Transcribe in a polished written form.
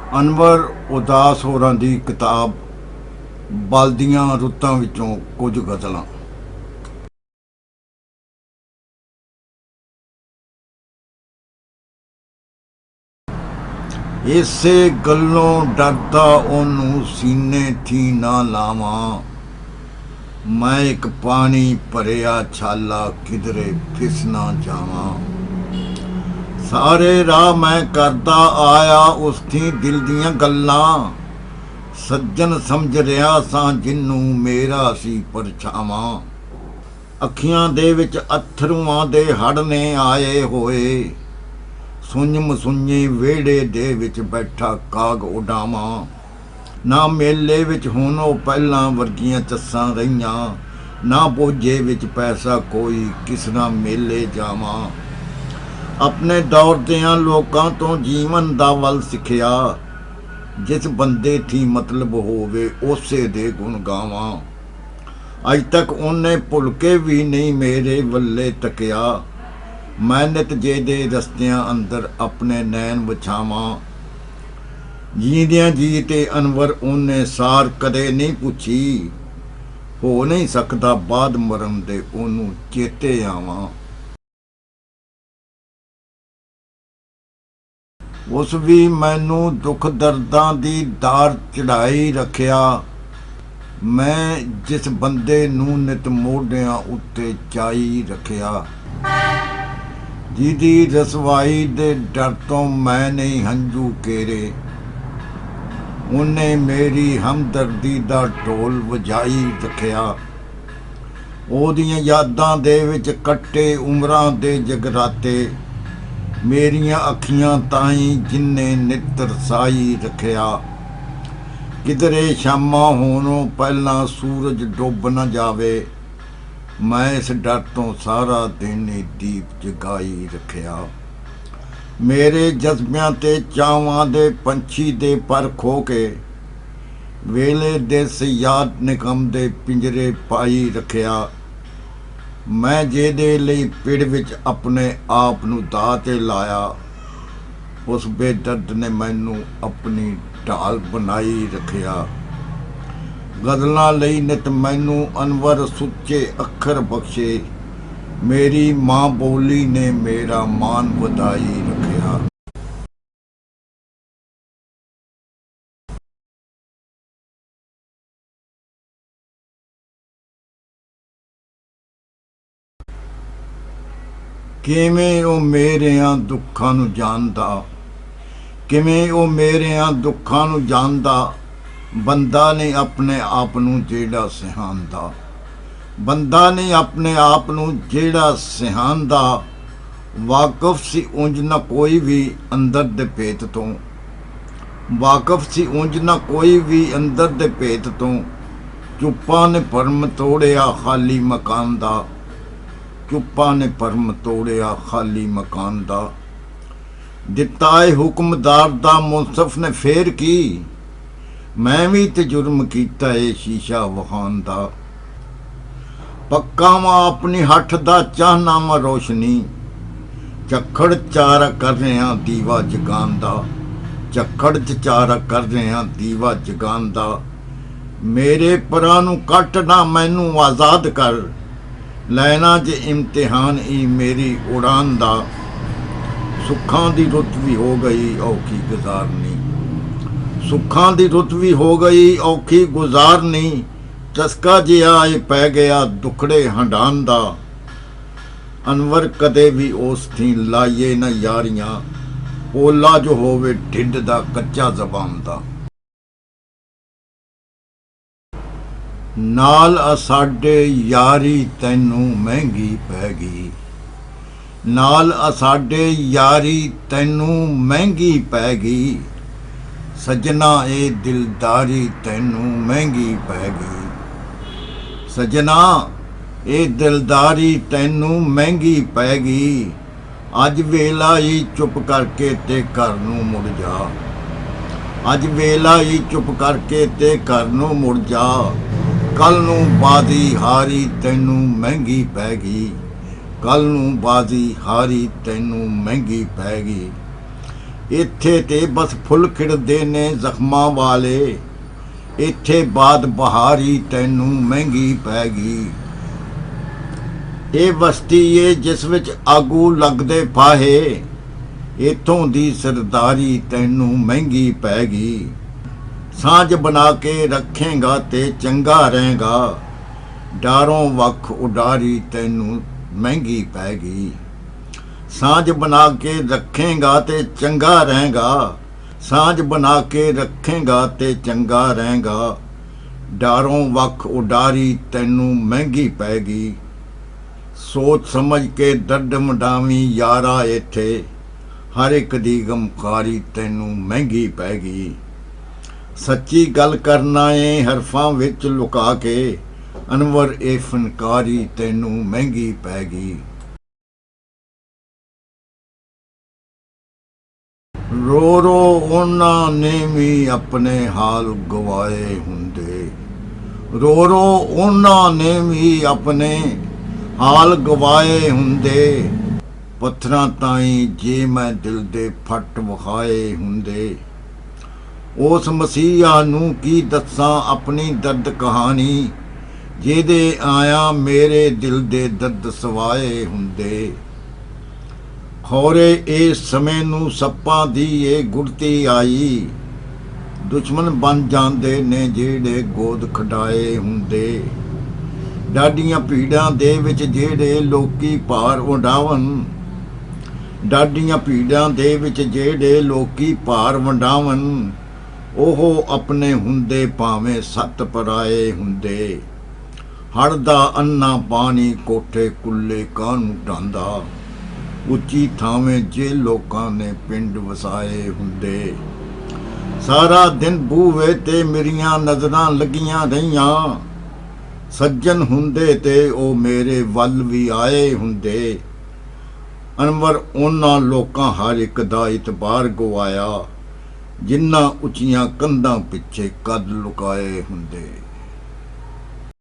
ਅਨਵਰ ਉਦਾਸ ਹੋਰਾਂ ਦੀ ਕਿਤਾਬ ਬਲਦੀਆਂ ਰੁੱਤਾਂ ਵਿੱਚੋਂ ਕੁਝ ਗਜ਼ਲਾਂ। ਇਸੇ ਗੱਲੋਂ ਡਰਦਾ ਉਹਨੂੰ ਸੀਨੇ ਥੀ ਨਾ ਲਾਵਾਂ, ਮੈਂ ਇੱਕ ਪਾਣੀ ਭਰਿਆ ਛਾਲਾ ਕਿਧਰੇ ਫਿਸ ਨਾ ਜਾਵਾਂ। ਸਾਰੇ ਰਾਹ ਮੈਂ ਕਰਦਾ ਆਇਆ ਉਸ ਥੀ ਦਿਲ ਦੀਆਂ ਗੱਲਾਂ, ਸੱਜਣ ਸਮਝ ਰਿਹਾ ਸਾਂ ਜਿਹਨੂੰ ਮੇਰਾ ਸੀ ਪਰਛਾਵਾਂ। ਅੱਖੀਆਂ ਦੇ ਵਿੱਚ ਅੱਥਰੂਆਂ ਦੇ ਹੜ ਨੇ ਆਏ ਹੋਏ, ਸੁੰਝ ਮਸੁੰਝੇ ਵਿਹੜੇ ਦੇ ਵਿੱਚ ਬੈਠਾ ਕਾਗ ਉਡਾਵਾਂ। ਨਾ ਮੇਲੇ ਵਿੱਚ ਹੁਣ ਉਹ ਪਹਿਲਾਂ ਵਰਗੀਆਂ ਚੱਸਾਂ ਰਹੀਆਂ, ਨਾ ਬੋਝੇ ਵਿੱਚ ਪੈਸਾ ਕੋਈ ਕਿਸ ਨਾਲ ਮੇਲੇ ਜਾਵਾਂ। ਆਪਣੇ ਦੌਰ ਦਿਆਂ ਲੋਕਾਂ ਤੋਂ ਜੀਵਨ ਦਾ ਵੱਲ ਸਿੱਖਿਆ, ਜਿਸ ਬੰਦੇ ਥੀ ਮਤਲਬ ਹੋਵੇ ਉਸੇ ਦੇ ਗੁਣ ਗਾਵਾਂ। ਅੱਜ ਤੱਕ ਉਹਨੇ ਭੁੱਲ ਕੇ ਵੀ ਨਹੀਂ ਮੇਰੇ ਵੱਲੇ ਤੱਕਿਆ, ਮੈਂ ਨਿਤ ਜੇ ਦੇ ਰਸਤਿਆਂ ਅੰਦਰ ਆਪਣੇ ਨੈਣ ਵਿਛਾਵਾਂ। ਜੀਂਦਿਆਂ ਜੀ ਤੇ ਅਨਵਰ ਉਹਨੇ ਸਾਰ ਕਦੇ ਨਹੀਂ ਪੁੱਛੀ, ਹੋ ਨਹੀਂ ਸਕਦਾ ਬਾਅਦ ਮਰਨ ਦੇ ਉਹਨੂੰ ਚੇਤੇ ਆਵਾਂ। ਉਸ ਵੀ ਮੈਨੂੰ ਦੁੱਖ ਦਰਦਾਂ ਦੀ ਦਾਰ ਚੜਾਈ ਰੱਖਿਆ, ਮੈਂ ਜਿਸ ਬੰਦੇ ਨੂੰ ਨਿਤ ਮੋਢਿਆਂ ਉੱਤੇ ਚਾਈ ਰੱਖਿਆ। ਜਿਹਦੀ ਰਸਵਾਈ ਦੇ ਡਰ ਤੋਂ ਮੈਂ ਨਹੀਂ ਹੰਝੂ ਕੇਰੇ, ਉਹਨੇ ਮੇਰੀ ਹਮਦਰਦੀ ਦਾ ਢੋਲ ਵਜਾਈ ਰੱਖਿਆ। ਉਹਦੀਆਂ ਯਾਦਾਂ ਦੇ ਵਿੱਚ ਕੱਟੇ ਉਮਰਾਂ ਦੇ ਜਗਰਾਤੇ, ਮੇਰੀਆਂ ਅੱਖੀਆਂ ਤਾਈਂ ਜਿੰਨੇ ਨਿਤ ਰਸਾਈ ਰੱਖਿਆ। ਕਿਧਰੇ ਸ਼ਾਮਾਂ ਹੋਣੋਂ ਪਹਿਲਾਂ ਸੂਰਜ ਡੁੱਬ ਨਾ ਜਾਵੇ, ਮੈਂ ਇਸ ਡਰ ਤੋਂ ਸਾਰਾ ਦਿਨ ਹੀ ਦੀਪ ਜਗਾਈ ਰੱਖਿਆ। ਮੇਰੇ ਜਜ਼ਬਿਆਂ ਤੇ ਚਾਵਾਂ ਦੇ ਪੰਛੀ ਦੇ ਪਰ ਖੋ ਕੇ, ਵੇਲੇ ਦੇ ਸਿਆਦ ਨਿਕਮ ਦੇ ਪਿੰਜਰੇ ਪਾਈ ਰੱਖਿਆ। ਮੈਂ ਜਿਹਦੇ ਲਈ ਪਿੜ ਵਿੱਚ ਆਪਣੇ ਆਪ ਨੂੰ ਦਾਅ 'ਤੇ ਲਾਇਆ, ਉਸ ਬੇਦਰਦ ਨੇ ਮੈਨੂੰ ਆਪਣੀ ਢਾਲ ਬਣਾਈ ਰੱਖਿਆ। ਗਜ਼ਲਾਂ ਲਈ ਨਿਤ ਮੈਨੂੰ ਅਨਵਰ ਸੁੱਚੇ ਅੱਖਰ ਬਖਸ਼ੇ, ਮੇਰੀ ਮਾਂ ਬੋਲੀ ਨੇ ਮੇਰਾ ਮਾਨ ਵਧਾਈ ਰੱਖਿਆ। ਕਿਵੇਂ ਉਹ ਮੇਰਿਆਂ ਦੁੱਖਾਂ ਨੂੰ ਜਾਣਦਾ, ਕਿਵੇਂ ਉਹ ਮੇਰਿਆਂ ਦੁੱਖਾਂ ਨੂੰ ਜਾਣਦਾ, ਬੰਦਾ ਨਹੀਂ ਆਪਣੇ ਆਪ ਨੂੰ ਜਿਹੜਾ ਸਿਹਾਂਦਾ। ਬੰਦਾ ਨਹੀਂ ਆਪਣੇ ਆਪ ਨੂੰ ਜਿਹੜਾ ਸਿਹਾਂਦਾ, ਵਾਕਫ ਸੀ ਉਂਝ ਨਾ ਕੋਈ ਵੀ ਅੰਦਰ ਦੇ ਭੇਤ ਤੋਂ, ਵਾਕਫ ਸੀ ਉਂਝ ਨਾ ਕੋਈ ਵੀ ਅੰਦਰ ਦੇ ਭੇਤ ਤੋਂ। ਚੁੱਪਾਂ ਨੇ ਭਰਮ ਤੋੜਿਆ ਖਾਲੀ ਮਕਾਨ ਦਾ, ਚੁੱਪਾਂ ਨੇ ਭਰਮ ਤੋੜਿਆ ਖਾਲੀ ਮਕਾਨ ਦਾ। ਦਿੱਤਾ ਏ ਹੁਕਮਦਾਰ ਦਾ ਮੁਨਸਫ ਨੇ ਫੇਰ ਕੀ, ਮੈਂ ਵੀ ਤੇ ਜੁਰਮ ਕੀਤਾ ਏ ਸ਼ੀਸ਼ਾ ਵਹਾਨ ਦਾ। ਪੱਕਾ ਵਾਂ ਆਪਣੀ ਹੱਠ ਦਾ ਚਾਹਨਾ ਵਾਂ ਰੋਸ਼ਨੀ, ਝੱਖੜ ਚਾਰਾ ਕਰ ਰਿਹਾ ਦੀਵਾ ਜਗਾਨ ਦਾ, ਝੱਖੜ 'ਚ ਚਾਰਾ ਕਰ ਰਿਹਾ ਦੀਵਾ ਜਗਾਨ ਦਾ। ਮੇਰੇ ਪਰਾਂ ਨੂੰ ਕੱਟ ਨਾ ਮੈਨੂੰ ਆਜ਼ਾਦ ਕਰ, ਲੈਣਾ ਜੇ ਇਮਤਿਹਾਨ ਈ ਮੇਰੀ ਉਡਾਨ ਦਾ। ਸੁੱਖਾਂ ਦੀ ਰੁੱਤ ਵੀ ਹੋ ਗਈ ਔਖੀ ਗੁਜ਼ਾਰਨੀ, ਸੁੱਖਾਂ ਦੀ ਰੁੱਤ ਵੀ ਹੋ ਗਈ ਔਖੀ ਗੁਜ਼ਾਰਨੀ। ਚਸਕਾ ਜਿਹਾ ਏ ਪੈ ਗਿਆ ਦੁਖੜੇ ਹੰਡਾਨ ਦਾ, ਅਨਵਰ ਕਦੇ ਵੀ ਉਸ ਥੀ ਲਾਈਏ ਨਾ ਯਾਰੀਆਂ, ਪੋਲਾ ਜੋ ਹੋਵੇ ਢਿੱਡ ਦਾ ਕੱਚਾ ਜ਼ਬਾਨ ਦਾ। ਨਾਲ ਸਾਡੇ ਯਾਰੀ ਤੈਨੂੰ ਮਹਿੰਗੀ ਪੈ ਗਈ, ਨਾਲ ਸਾਡੇ ਯਾਰੀ ਤੈਨੂੰ ਮਹਿੰਗੀ ਪੈ ਗਈ। ਸਜਣਾ ਇਹ ਦਿਲਦਾਰੀ ਤੈਨੂੰ ਮਹਿੰਗੀ ਪੈ ਗਈ, ਸਜਣਾ ਇਹ ਦਿਲਦਾਰੀ ਤੈਨੂੰ ਮਹਿੰਗੀ ਪੈ ਗਈ। ਅੱਜ ਵੇਲਾ ਹੀ ਚੁੱਪ ਕਰਕੇ ਤੇ ਘਰ ਨੂੰ ਮੁੜ ਜਾ, ਅੱਜ ਵੇਲਾ ਹੀ ਚੁੱਪ ਕਰਕੇ ਤੇ ਘਰ ਨੂੰ ਮੁੜ ਜਾ। ਕੱਲ ਨੂੰ ਬਾਜ਼ੀ ਹਾਰੀ ਤੈਨੂੰ ਮਹਿੰਗੀ ਪੈ ਗਈ, ਕੱਲ ਨੂੰ ਬਾਜ਼ੀ ਹਾਰੀ ਤੈਨੂੰ ਮਹਿੰਗੀ ਪੈ ਗਈ। ਇੱਥੇ ਤੇ ਬਸ ਫੁੱਲ ਖਿੜਦੇ ਨੇ ਜ਼ਖਮਾਂ ਵਾਲੇ, ਇੱਥੇ ਬਾਦ ਬਹਾਰੀ ਤੈਨੂੰ ਮਹਿੰਗੀ ਪੈ ਗਈ। ਇਹ ਬਸਤੀ ਏ ਜਿਸ ਵਿੱਚ ਆਗੂ ਲੱਗਦੇ ਫਾਹੇ, ਇੱਥੋਂ ਦੀ ਸਰਦਾਰੀ ਤੈਨੂੰ ਮਹਿੰਗੀ ਪੈ ਗਈ। ਸਾਂਝ ਬਣਾ ਕੇ ਰੱਖੇਗਾ ਤੇ ਚੰਗਾ ਰਹੇਗਾ, ਡਾਰੋਂ ਵੱਖ ਉਡਾਰੀ ਤੈਨੂੰ ਮਹਿੰਗੀ ਪੈ ਗਈ। ਸਾਂਝ ਬਣਾ ਕੇ ਰੱਖੇਗਾ ਤੇ ਚੰਗਾ ਰਹੇਗਾ, ਸਾਂਝ ਬਣਾ ਕੇ ਰੱਖੇਗਾ ਤੇ ਚੰਗਾ ਰਹੇਗਾ, ਡਾਰੋਂ ਵੱਖ ਉਡਾਰੀ ਤੈਨੂੰ ਮਹਿੰਗੀ ਪੈ ਗਈ। ਸੋਚ ਸਮਝ ਕੇ ਦਰਦ ਮਡਾਵੀਂ ਯਾਰਾ, ਇੱਥੇ ਹਰ ਇੱਕ ਦੀ ਗਮਖਾਰੀ ਤੈਨੂੰ ਮਹਿੰਗੀ ਪੈ ਗਈ। ਸੱਚੀ ਗੱਲ ਕਰਨਾ ਏ ਹਰਫਾਂ ਵਿੱਚ ਲੁਕਾ ਕੇ, ਅਨਵਰ ਇਹ ਫਨਕਾਰੀ ਤੈਨੂੰ ਮਹਿੰਗੀ ਪੈ ਗਈ। ਰੋ ਰੋ ਉਹਨਾਂ ਨੇ ਵੀ ਆਪਣੇ ਹਾਲ ਗਵਾਏ ਹੁੰਦੇ, ਰੋ ਰੋ ਉਹਨਾਂ ਨੇ ਵੀ ਆਪਣੇ ਹਾਲ ਗਵਾਏ ਹੁੰਦੇ, ਪੱਥਰਾਂ ਤਾਈਂ ਜੇ ਮੈਂ ਦਿਲ ਦੇ ਫੱਟ ਵਿਖਾਏ ਹੁੰਦੇ। ਉਸ ਮਸੀਹਾ ਨੂੰ ਕੀ ਦੱਸਾਂ ਆਪਣੀ ਦਰਦ ਕਹਾਣੀ, ਜਿਹਦੇ ਆਇਆ ਮੇਰੇ ਦਿਲ ਦੇ ਦਰਦ ਸਵਾਏ ਹੁੰਦੇ। ਖੌਰੇ ਇਸ ਸਮੇਂ ਨੂੰ ਸੱਪਾਂ ਦੀ ਇਹ ਗੁੜਤੀ ਆਈ, ਦੁਸ਼ਮਣ ਬਣ ਜਾਂਦੇ ਨੇ ਜਿਹੜੇ ਗੋਦ ਖਡਾਏ ਹੁੰਦੇ। ਡਾਡੀਆਂ ਭੀੜਾਂ ਦੇ ਵਿੱਚ ਜਿਹੜੇ ਲੋਕੀ ਭਾਰ ਵੰਡਾਵਨ, ਡਾਡੀਆਂ ਭੀੜਾਂ ਦੇ ਵਿੱਚ ਜਿਹੜੇ ਲੋਕੀ ਭਾਰ ਵੰਡਾਵਨ, ਉਹ ਆਪਣੇ ਹੁੰਦੇ ਭਾਵੇਂ ਸੱਤ ਪਰਾਏ ਹੁੰਦੇ। ਹੜ ਦਾ ਅੰਨਾ ਪਾਣੀ ਕੋਠੇ ਕੁੱਲੇ ਕਾਹਨੂੰ ਢਾਂਦਾ, ਉੱਚੀ ਥਾਵੇਂ ਜੇ ਲੋਕਾਂ ਨੇ ਪਿੰਡ ਵਸਾਏ ਹੁੰਦੇ। ਸਾਰਾ ਦਿਨ ਬੂਹੇ ਤੇ ਮੇਰੀਆਂ ਨਜ਼ਰਾਂ ਲੱਗੀਆਂ ਰਹੀਆਂ, ਸੱਜਣ ਹੁੰਦੇ ਤੇ ਉਹ ਮੇਰੇ ਵੱਲ ਵੀ ਆਏ ਹੁੰਦੇ। ਅਨਵਰ ਉਹਨਾਂ ਲੋਕਾਂ ਹਰ ਇੱਕ ਦਾ ਇਤਬਾਰ ਗਵਾਇਆ, ਜਿਨ੍ਹਾਂ ਉੱਚੀਆਂ ਕੰਧਾਂ ਪਿੱਛੇ ਕੱਦ ਲੁਕਾਏ ਹੁੰਦੇ।